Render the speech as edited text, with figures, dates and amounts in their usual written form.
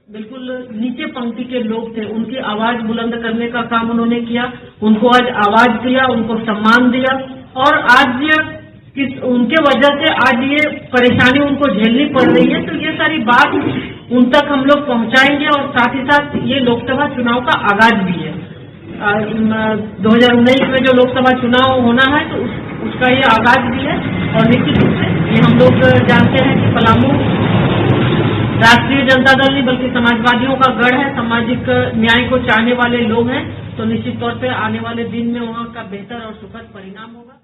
बिल्कुल नीचे पंक्ति के लोग थे, उनकी आवाज बुलंद करने का काम उन्होंने किया, उनको आज आवाज दिया, उनको सम्मान दिया। और आज उनके वजह से आज ये परेशानी उनको झेलनी पड़ रही है। तो ये सारी बात उन तक हम लोग पहुंचाएंगे और साथ ही साथ ये लोकसभा चुनाव का आगाज भी है। 2019 में जो लोकसभा चुनाव होना है तो उसका ये आगाज भी है। और निश्चित रूप से ये हम लोग जानते हैं कि पलामू राष्ट्रीय जनता दल नहीं बल्कि समाजवादियों का गढ़ है, सामाजिक न्याय को चाहने वाले लोग हैं। तो निश्चित तौर पे आने वाले दिन में वहाँ का बेहतर और सुखद परिणाम होगा।